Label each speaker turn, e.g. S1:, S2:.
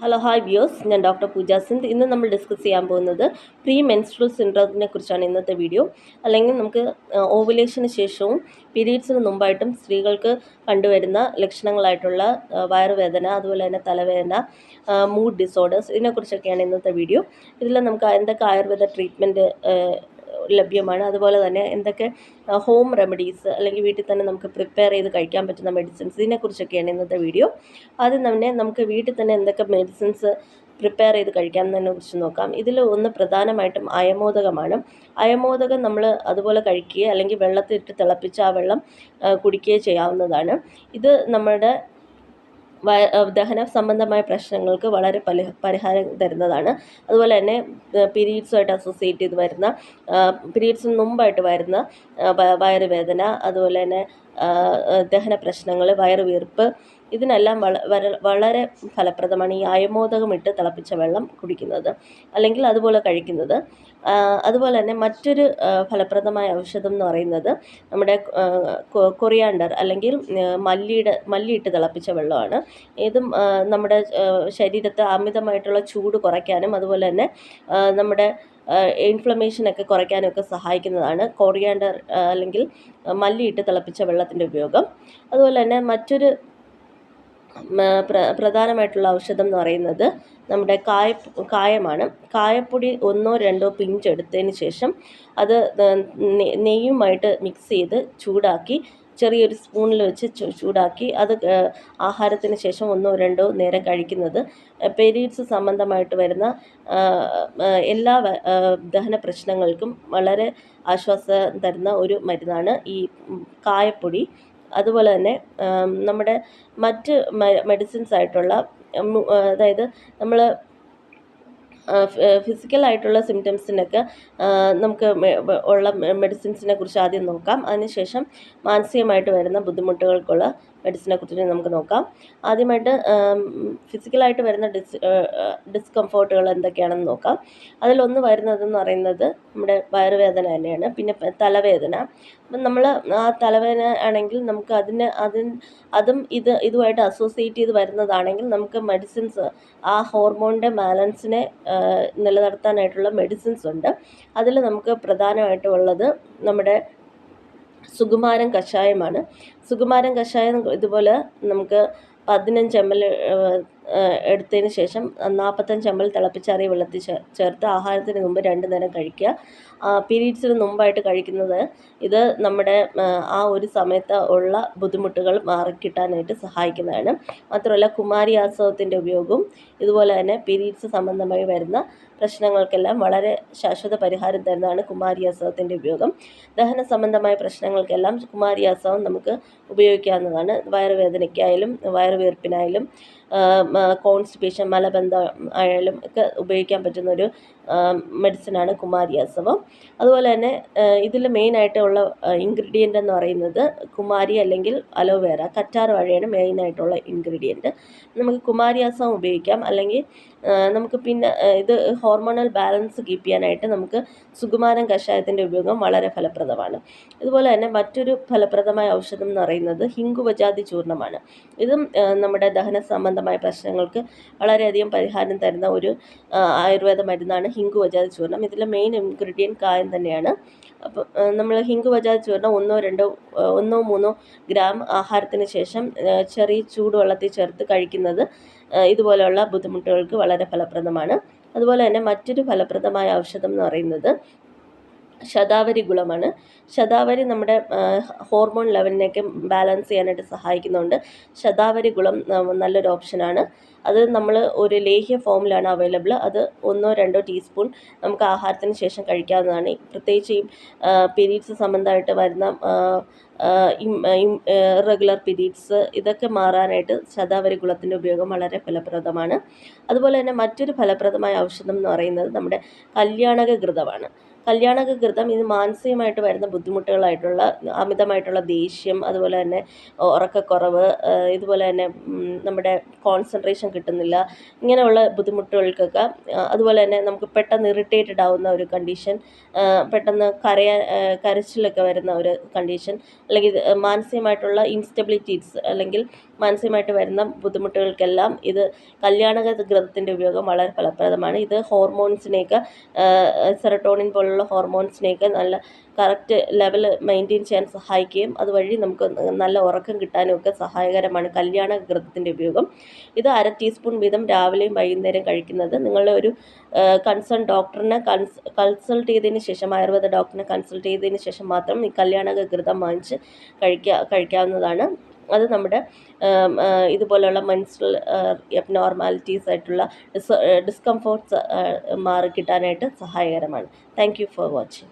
S1: Hello hi views, ഞാൻ doctor പൂജ സിന്ദ്. ഇന്ന് നമ്മൾ ഡിസ്കസ് ചെയ്യാൻ പോകുന്നത് പ്രീ മെൻസ്ട്രൽ സിൻഡ്രോമിനെ കുറിച്ചാണ് ഇന്നത്തെ വീഡിയോ. അല്ലെങ്കിൽ നമുക്ക് ഓവുലേഷന് ശേഷവും പീരീഡ്സിന് മുമ്പായിട്ടും സ്ത്രീകൾക്ക് കണ്ടുവരുന്ന ലക്ഷണങ്ങളായിട്ടുള്ള വയറുവേദന, അതുപോലെ തന്നെ തലവേദന, മൂഡ് ഡിസോർഡേഴ്സ്, ഇതിനെക്കുറിച്ചൊക്കെയാണ് ഇന്നത്തെ വീഡിയോ. ഇതിൽ നമുക്ക് എന്തൊക്കെ ആയുർവേദ ട്രീറ്റ്മെൻറ്റ് ലഭ്യമാണ്, അതുപോലെ തന്നെ എന്തൊക്കെ ഹോം റെമഡീസ് അല്ലെങ്കിൽ വീട്ടിൽ തന്നെ നമുക്ക് പ്രിപ്പയർ ചെയ്ത് കഴിക്കാൻ പറ്റുന്ന മെഡിസിൻസ്, ഇതിനെക്കുറിച്ചൊക്കെയാണ് ഇന്നത്തെ വീഡിയോ. ആദ്യം തന്നെ നമുക്ക് വീട്ടിൽ തന്നെ എന്തൊക്കെ മെഡിസിൻസ് പ്രിപ്പയർ ചെയ്ത് കഴിക്കാമെന്നതിനെ കുറിച്ച് നോക്കാം. ഇതിൽ ഒന്ന് പ്രധാനമായിട്ടും അയമോദകമാണ്. അയമോദകം നമ്മൾ അതുപോലെ കഴിക്കുകയോ അല്ലെങ്കിൽ വെള്ളത്തിലിട്ട് തിളപ്പിച്ച് ആ വെള്ളം കുടിക്കുകയോ ചെയ്യാവുന്നതാണ്. ഇത് നമ്മുടെ ദഹന സംബന്ധമായ പ്രശ്നങ്ങൾക്ക് വളരെ പരിഹാരം തരുന്നതാണ്. അതുപോലെ തന്നെ പീരീഡ്സുമായിട്ട് അസോസിയേറ്റ് ചെയ്ത് വരുന്ന, പീരീഡ്സിന് മുമ്പായിട്ട് വരുന്ന വയറുവേദന, അതുപോലെ തന്നെ ദഹന പ്രശ്നങ്ങൾ, വയറുവീർപ്പ്, ഇതിനെല്ലാം വളരെ ഫലപ്രദമാണ് ഈ അയമോദകം ഇട്ട് തിളപ്പിച്ച വെള്ളം കുടിക്കുന്നത് അല്ലെങ്കിൽ അതുപോലെ കഴിക്കുന്നത്. അതുപോലെ തന്നെ മറ്റൊരു ഫലപ്രദമായ ഔഷധം എന്ന് പറയുന്നത് നമ്മുടെ കൊറിയാണ്ടർ അല്ലെങ്കിൽ മല്ലിയിട്ട് തിളപ്പിച്ച വെള്ളമാണ്. ഇതും നമ്മുടെ ശരീരത്തെ അമിതമായിട്ടുള്ള ചൂട് കുറയ്ക്കാനും അതുപോലെ തന്നെ നമ്മുടെ ഇൻഫ്ലമേഷനൊക്കെ കുറയ്ക്കാനൊക്കെ സഹായിക്കുന്നതാണ് കൊറിയാണ്ടർ അല്ലെങ്കിൽ മല്ലിയിട്ട് തിളപ്പിച്ച വെള്ളത്തിൻ്റെ ഉപയോഗം. അതുപോലെ തന്നെ മറ്റൊരു പ്രധാനമായിട്ടുള്ള ഔഷധം എന്ന് പറയുന്നത് നമ്മുടെ കായമാണ്. കായപ്പൊടി 1-2 പിഞ്ച് എടുത്തതിന് ശേഷം അത് നെയ്യുമായിട്ട് മിക്സ് ചെയ്ത് ചൂടാക്കി, ചെറിയൊരു സ്പൂണിൽ വെച്ച് ചൂടാക്കി അത് ആഹാരത്തിന് ശേഷം 1-2 നേരം കഴിക്കുന്നത് പീരീഡ്സ് സംബന്ധമായിട്ട് വരുന്ന എല്ലാ ദഹന പ്രശ്നങ്ങൾക്കും വളരെ ആശ്വാസം തരുന്ന ഒരു മരുന്നാണ് ഈ കായപ്പൊടി. അതുപോലെ തന്നെ നമ്മുടെ മറ്റ് മെഡിസിൻസ് ആയിട്ടുള്ള, അതായത് നമ്മൾ ഫിസിക്കലായിട്ടുള്ള സിംറ്റംസിനൊക്കെ നമുക്ക് ഉള്ള മെഡിസിൻസിനെ കുറിച്ച് ആദ്യം നോക്കാം. അതിനുശേഷം മാനസികമായിട്ട് വരുന്ന ബുദ്ധിമുട്ടുകൾക്കുള്ള മെഡിസിനെ കുറിച്ച് നമുക്ക് നോക്കാം. ആദ്യമായിട്ട് ഫിസിക്കലായിട്ട് വരുന്ന ഡിസ്കംഫോർട്ടുകൾ എന്തൊക്കെയാണെന്ന് നോക്കാം. അതിലൊന്ന് വരുന്നതെന്ന് പറയുന്നത് നമ്മുടെ വയറുവേദന തന്നെയാണ്. പിന്നെ തലവേദന. അപ്പം നമ്മൾ ആ തലവേദന ആണെങ്കിൽ നമുക്ക് അതും ഇതുമായിട്ട് അസോസിയേറ്റ് ചെയ്ത് വരുന്നതാണെങ്കിൽ നമുക്ക് മെഡിസിൻസ്, ആ ഹോർമോണിൻ്റെ ബാലൻസിനെ നിലനിർത്താനായിട്ടുള്ള മെഡിസിൻസ് ഉണ്ട്. അതിൽ നമുക്ക് പ്രധാനമായിട്ടും ഉള്ളത് നമ്മുടെ സുകുമാരൻ കഷായമാണ്. സുകുമാരൻ കഷായം ഇതുപോലെ നമുക്ക് 15 ml എടുത്തതിന് ശേഷം 45 ml തിളപ്പിച്ചാറിയ വെള്ളത്തിൽ ചേർത്ത് ആഹാരത്തിന് മുമ്പ് 2 നേരം കഴിക്കുക. പീരീഡ്സിന് മുമ്പായിട്ട് കഴിക്കുന്നത് ഇത് നമ്മുടെ ആ ഒരു സമയത്ത് ഉള്ള ബുദ്ധിമുട്ടുകൾ മാറിക്കിട്ടാനായിട്ട് സഹായിക്കുന്നതാണ്. മാത്രമല്ല കുമാരിയാസവത്തിൻ്റെ ഉപയോഗവും ഇതുപോലെ തന്നെ പീരീഡ്സ് സംബന്ധമായി വരുന്ന പ്രശ്നങ്ങൾക്കെല്ലാം വളരെ ശാശ്വത പരിഹാരം തരുന്നതാണ് കുമാരിയാസവത്തിൻ്റെ ഉപയോഗം. ദഹന സംബന്ധമായ പ്രശ്നങ്ങൾക്കെല്ലാം കുമാരിയാസവം നമുക്ക് ഉപയോഗിക്കാവുന്നതാണ്. വയറുവേദനയ്ക്കായാലും വയറുവീർപ്പിനായാലും കോൺസ്റ്റിപ്പേഷൻ, മലബന്ധം ആയാലും ഒക്കെ ഉപയോഗിക്കാൻ പറ്റുന്നൊരു മെഡിസിനാണ് കുമാരിയാസവം. അതുപോലെ തന്നെ ഇതിൽ മെയിനായിട്ടുള്ള ഇൻഗ്രീഡിയൻ്റ് എന്ന് പറയുന്നത് കുമാരി അല്ലെങ്കിൽ അലോവേറ, കറ്റാർ വാഴയാണ് മെയിനായിട്ടുള്ള ഇൻഗ്രീഡിയൻറ്റ്. നമുക്ക് കുമാരിയാസവം ഉപയോഗിക്കാം. അല്ലെങ്കിൽ നമുക്ക് പിന്നെ ഇത് ഹോർമോണൽ ബാലൻസ് കീപ്പ് ചെയ്യാനായിട്ട് നമുക്ക് സുകുമാരൻ കഷായത്തിൻ്റെ ഉപയോഗം വളരെ ഫലപ്രദമാണ്. ഇതുപോലെ തന്നെ മറ്റൊരു ഫലപ്രദമായ ഔഷധം എന്ന് പറയുന്നത് ഹിങ്കുവജാതി ചൂർണ്ണമാണ്. ഇതും നമ്മുടെ ദഹന സംബന്ധമായ പ്രശ്നങ്ങൾക്ക് വളരെയധികം പരിഹാരം തരുന്ന ഒരു ആയുർവേദ മരുന്നാണ് ഹിങ്കുവജാതി ചൂർണ്ണം. ഇതിലെ മെയിൻ ഇൻഗ്രീഡിയൻറ്റ് കായം തന്നെയാണ്. അപ്പോൾ നമ്മൾ ഹിങ്കുവജാതി ചൂർണ്ണം 1-3 ഗ്രാം ആഹാരത്തിന് ശേഷം ചെറിയ ചൂടുവെള്ളത്തിൽ ചേർത്ത് കഴിക്കുന്നത് ഇതുപോലെയുള്ള ബുദ്ധിമുട്ടുകൾക്ക് വളരെ ഫലപ്രദമാണ്. അതുപോലെ തന്നെ മറ്റൊരു ഫലപ്രദമായ ഔഷധം എന്ന് പറയുന്നത് ശതാവരി ഗുളമാണ്. ശതാവരി നമ്മുടെ ഹോർമോൺ ലെവലിനെയൊക്കെ ബാലൻസ് ചെയ്യാനായിട്ട് സഹായിക്കുന്നുണ്ട്. ശതാവരി ഗുളം നല്ലൊരു ഓപ്ഷനാണ്. അത് നമ്മൾ ഒരു ലേഹ്യ ഫോമിലാണ് അവൈലബിൾ. അത് 1-2 ടീസ്പൂൺ നമുക്ക് ആഹാരത്തിന് ശേഷം കഴിക്കാവുന്നതാണ്. പ്രത്യേകിച്ച് ഈ പീരീഡ്സ് സംബന്ധമായിട്ട് വരുന്ന ഇറഗുലർ പീരീഡ്സ്, ഇതൊക്കെ മാറാനായിട്ട് ശതാവരി ഗുളത്തിൻ്റെ ഉപയോഗം വളരെ ഫലപ്രദമാണ്. അതുപോലെ തന്നെ മറ്റൊരു ഫലപ്രദമായ ഔഷധം എന്ന് പറയുന്നത് നമ്മുടെ കല്യാണകഘൃതമാണ്. കല്യാണകഘൃതം ഇത് മാനസികമായിട്ട് വരുന്ന ബുദ്ധിമുട്ടുകളായിട്ടുള്ള അമിതമായിട്ടുള്ള ദേഷ്യം, അതുപോലെ തന്നെ ഉറക്കക്കുറവ്, ഇതുപോലെ തന്നെ നമ്മുടെ കോൺസെൻട്രേഷൻ കിട്ടുന്നില്ല, ഇങ്ങനെയുള്ള ബുദ്ധിമുട്ടുകൾക്കൊക്കെ, അതുപോലെ തന്നെ നമുക്ക് പെട്ടെന്ന് ഇറിറ്റേറ്റഡ് ആവുന്ന ഒരു കണ്ടീഷൻ, പെട്ടെന്ന് കരച്ചിലൊക്കെ വരുന്ന ഒരു കണ്ടീഷൻ, അല്ലെങ്കിൽ മാനസികമായിട്ടുള്ള ഇൻസ്റ്റെബിലിറ്റീസ് അല്ലെങ്കിൽ മാനസികമായിട്ട് വരുന്ന ബുദ്ധിമുട്ടുകൾക്കെല്ലാം ഇത് കല്യാണക ഘൃതത്തിൻ്റെ ഉപയോഗം വളരെ ഫലപ്രദമാണ്. ഇത് ഹോർമോൺസിനെയൊക്കെ സെറട്ടോണിൻ പോലുള്ള ഹോർമോൺസിനെയൊക്കെ നല്ല കറക്റ്റ് ലെവൽ മെയിൻറ്റെയിൻ ചെയ്യാൻ സഹായിക്കുകയും അതുവഴി നമുക്ക് നല്ല ഉറക്കം കിട്ടാനും ഒക്കെ സഹായകരമാണ് കല്യാണ ഘൃതത്തിൻ്റെ ഉപയോഗം. ഇത് 1/2 ടീസ്പൂൺ വീതം രാവിലെയും വൈകുന്നേരം കഴിക്കുന്നത് നിങ്ങളുടെ ഒരു കൺസേൺ ഡോക്ടറിനെ കൺസൾട്ട് ചെയ്തതിന് ശേഷം, ആയുർവേദ ഡോക്ടറിനെ കൺസൾട്ട് ചെയ്തതിന് ശേഷം മാത്രം ഈ കല്യാണക ഘൃതം വാങ്ങിച്ച് കഴിക്കാവുന്നതാണ്. അത് നമ്മുടെ ഇതുപോലെയുള്ള മെൻസ്ട്രൽ എബ്നോർമാലിറ്റീസ് ആയിട്ടുള്ള ഡിസ്കംഫോർട്ട്സ് മാറി കിട്ടാനായിട്ട് സഹായകരമാണ്. Thank you for watching.